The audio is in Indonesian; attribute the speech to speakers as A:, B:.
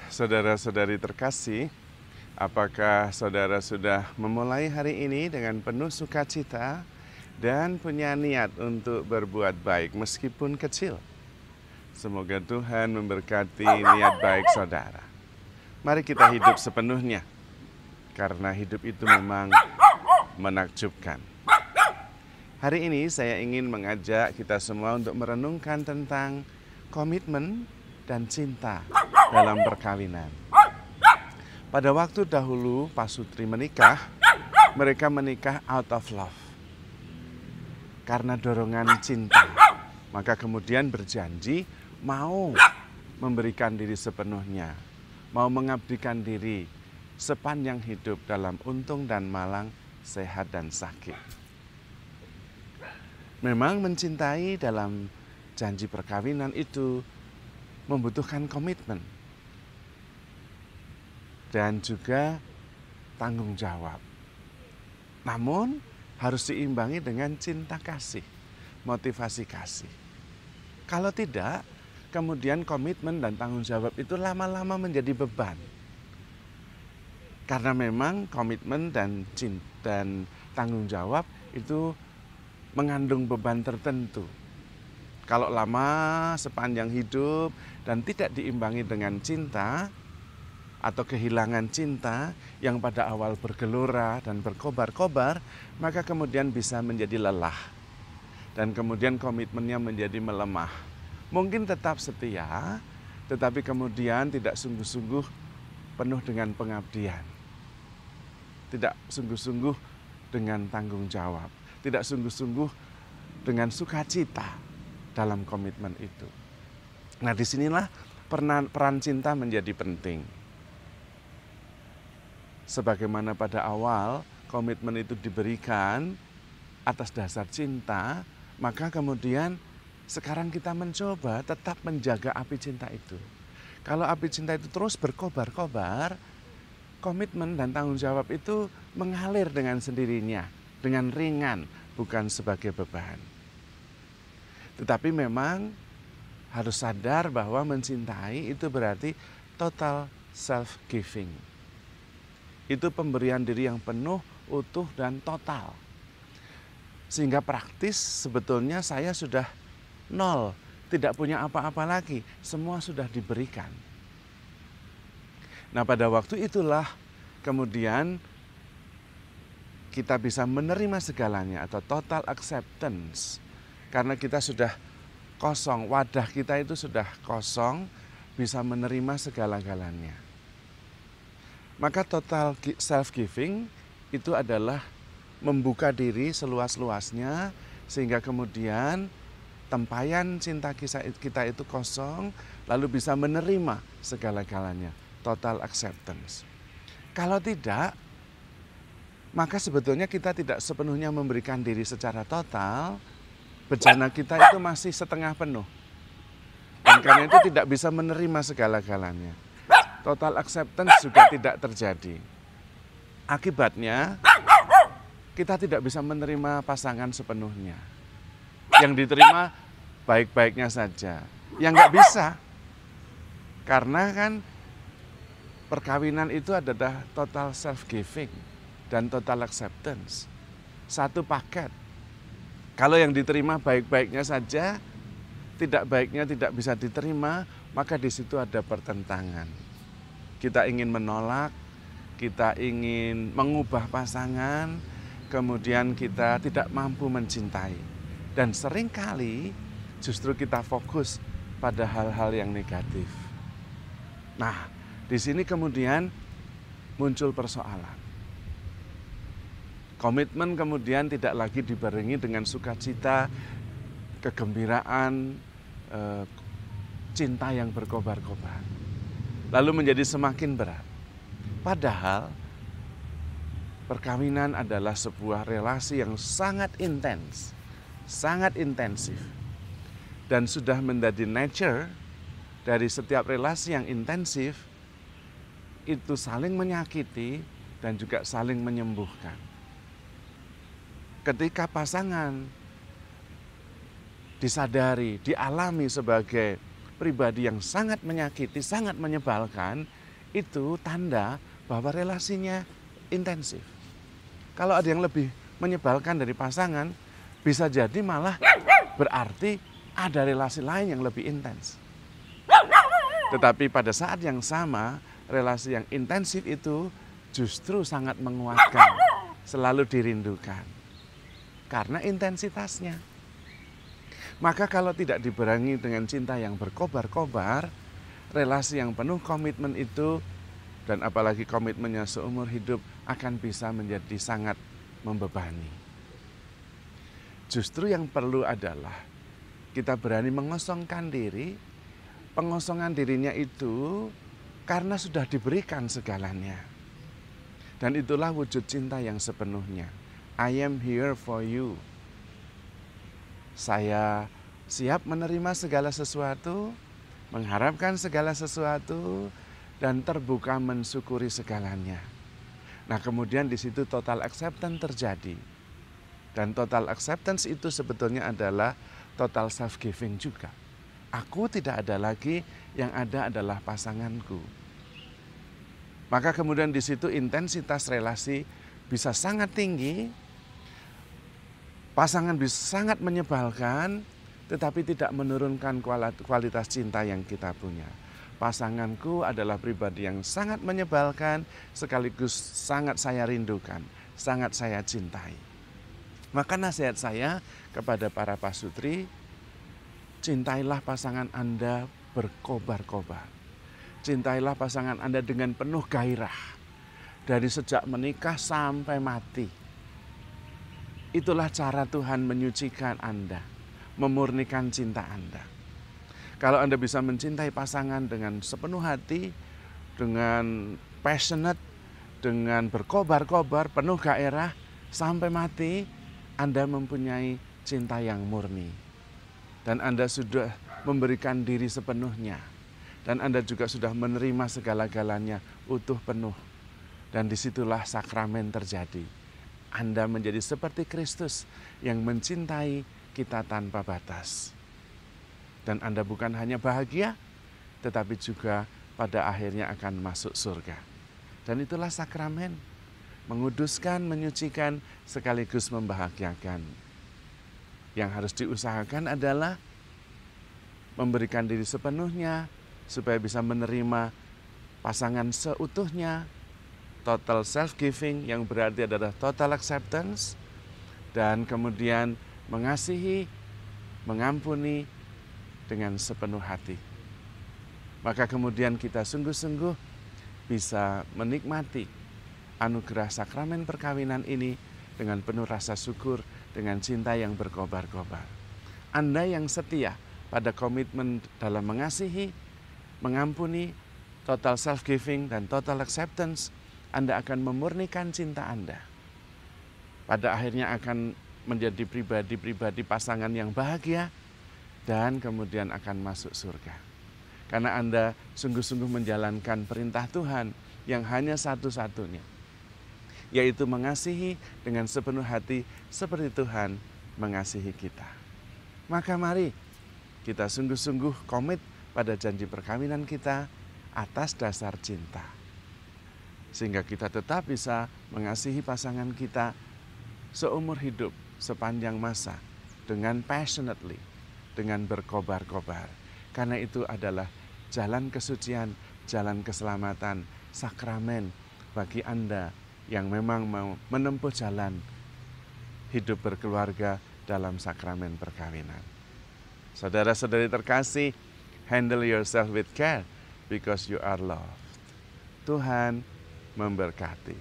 A: Saudara-saudari terkasih, apakah saudara sudah memulai hari ini dengan penuh sukacita dan punya niat untuk berbuat baik meskipun kecil? Semoga Tuhan memberkati niat baik saudara. Mari kita hidup sepenuhnya, karena hidup itu memang menakjubkan. Hari ini saya ingin mengajak kita semua untuk merenungkan tentang komitmen dan cinta dalam perkawinan. Pada waktu dahulu pasutri menikah, mereka menikah out of love. Karena dorongan cinta, maka kemudian berjanji mau memberikan diri sepenuhnya, mau mengabdikan diri sepanjang hidup dalam untung dan malang, sehat dan sakit. Memang mencintai dalam janji perkawinan itu membutuhkan komitmen dan juga tanggung jawab. Namun harus diimbangi dengan cinta kasih, motivasi kasih. Kalau tidak, kemudian komitmen dan tanggung jawab itu lama-lama menjadi beban. Karena memang komitmen dan tanggung jawab itu mengandung beban tertentu. Kalau lama sepanjang hidup dan tidak diimbangi dengan cinta atau kehilangan cinta yang pada awal bergelora dan berkobar-kobar, maka kemudian bisa menjadi lelah dan kemudian komitmennya menjadi melemah. Mungkin tetap setia, tetapi kemudian tidak sungguh-sungguh penuh dengan pengabdian, tidak sungguh-sungguh dengan tanggung jawab, tidak sungguh-sungguh dengan sukacita dalam komitmen itu. Nah, disinilah peran cinta menjadi penting. Sebagaimana pada awal komitmen itu diberikan atas dasar cinta, maka kemudian sekarang kita mencoba tetap menjaga api cinta itu. Kalau api cinta itu terus berkobar-kobar, komitmen dan tanggung jawab itu mengalir dengan sendirinya, dengan ringan, bukan sebagai beban. Tetapi memang harus sadar bahwa mencintai itu berarti total self-giving. Itu pemberian diri yang penuh, utuh, dan total. Sehingga praktis sebetulnya saya sudah nol, tidak punya apa-apa lagi. Semua sudah diberikan. Nah, pada waktu itulah kemudian kita bisa menerima segalanya atau total acceptance. Karena kita sudah kosong, wadah kita itu sudah kosong, bisa menerima segala-galanya. Maka total self-giving itu adalah membuka diri seluas-luasnya, sehingga kemudian tempayan cinta kita itu kosong, lalu bisa menerima segala-galanya, total acceptance. Kalau tidak, maka sebetulnya kita tidak sepenuhnya memberikan diri secara total, bejana kita itu masih setengah penuh. Dan karena itu tidak bisa menerima segala-galanya. Total acceptance juga tidak terjadi. Akibatnya, kita tidak bisa menerima pasangan sepenuhnya. Yang diterima baik-baiknya saja. Yang nggak bisa. Karena kan perkawinan itu adalah total self-giving dan total acceptance. Satu paket. Kalau yang diterima baik-baiknya saja, tidak baiknya tidak bisa diterima, maka di situ ada pertentangan. Kita ingin menolak, kita ingin mengubah pasangan, kemudian kita tidak mampu mencintai. Dan seringkali justru kita fokus pada hal-hal yang negatif. Nah, di sini kemudian muncul persoalan. Komitmen kemudian tidak lagi dibarengi dengan sukacita, kegembiraan, cinta yang berkobar-kobar. Lalu menjadi semakin berat. Padahal perkawinan adalah sebuah relasi yang sangat intens, sangat intensif. Dan sudah menjadi nature dari setiap relasi yang intensif, itu saling menyakiti dan juga saling menyembuhkan. Ketika pasangan disadari, dialami sebagai pribadi yang sangat menyakiti, sangat menyebalkan, itu tanda bahwa relasinya intensif. Kalau ada yang lebih menyebalkan dari pasangan, bisa jadi malah berarti ada relasi lain yang lebih intens. Tetapi pada saat yang sama, relasi yang intensif itu justru sangat menguatkan, selalu dirindukan. Karena intensitasnya. Maka kalau tidak dibarengi dengan cinta yang berkobar-kobar, relasi yang penuh komitmen itu, dan apalagi komitmennya seumur hidup, akan bisa menjadi sangat membebani. Justru yang perlu adalah kita berani mengosongkan diri. Pengosongan dirinya itu karena sudah diberikan segalanya. Dan itulah wujud cinta yang sepenuhnya. I am here for you. Saya siap menerima segala sesuatu, mengharapkan segala sesuatu, dan terbuka mensyukuri segalanya. Nah, kemudian di situ total acceptance terjadi. Dan total acceptance itu sebetulnya adalah total self-giving juga. Aku tidak ada lagi, yang ada adalah pasanganku. Maka kemudian di situ intensitas relasi bisa sangat tinggi, pasangan bisa sangat menyebalkan, tetapi tidak menurunkan kualitas cinta yang kita punya. Pasanganku adalah pribadi yang sangat menyebalkan, sekaligus sangat saya rindukan, sangat saya cintai. Maka nasihat saya kepada para pasutri, cintailah pasangan Anda berkobar-kobar. Cintailah pasangan Anda dengan penuh gairah. Dari sejak menikah sampai mati. Itulah cara Tuhan menyucikan Anda, memurnikan cinta Anda. Kalau Anda bisa mencintai pasangan dengan sepenuh hati, dengan passionate, dengan berkobar-kobar, penuh gairah, sampai mati, Anda mempunyai cinta yang murni. Dan Anda sudah memberikan diri sepenuhnya. Dan Anda juga sudah menerima segala-galanya utuh penuh. Dan disitulah sakramen terjadi. Anda menjadi seperti Kristus yang mencintai kita tanpa batas. Dan Anda bukan hanya bahagia, tetapi juga pada akhirnya akan masuk surga. Dan itulah sakramen, menguduskan, menyucikan, sekaligus membahagiakan. Yang harus diusahakan adalah memberikan diri sepenuhnya, supaya bisa menerima pasangan seutuhnya, total self-giving yang berarti adalah total acceptance, dan kemudian mengasihi, mengampuni dengan sepenuh hati. Maka kemudian kita sungguh-sungguh bisa menikmati anugerah sakramen perkawinan ini dengan penuh rasa syukur, dengan cinta yang berkobar-kobar. Anda yang setia pada komitmen dalam mengasihi, mengampuni, total self-giving, dan total acceptance, Anda akan memurnikan cinta Anda. Pada akhirnya akan menjadi pribadi-pribadi pasangan yang bahagia, dan kemudian akan masuk surga. Karena Anda sungguh-sungguh menjalankan perintah Tuhan yang hanya satu-satunya, yaitu mengasihi dengan sepenuh hati seperti Tuhan mengasihi kita. Maka mari kita sungguh-sungguh komit pada janji perkawinan kita atas dasar cinta. Sehingga kita tetap bisa mengasihi pasangan kita seumur hidup, sepanjang masa, dengan passionately, dengan berkobar-kobar. Karena itu adalah jalan kesucian, jalan keselamatan, sakramen bagi Anda yang memang mau menempuh jalan hidup berkeluarga dalam sakramen perkawinan. Saudara-saudari terkasih, handle yourself with care because you are loved. Tuhan memberkati.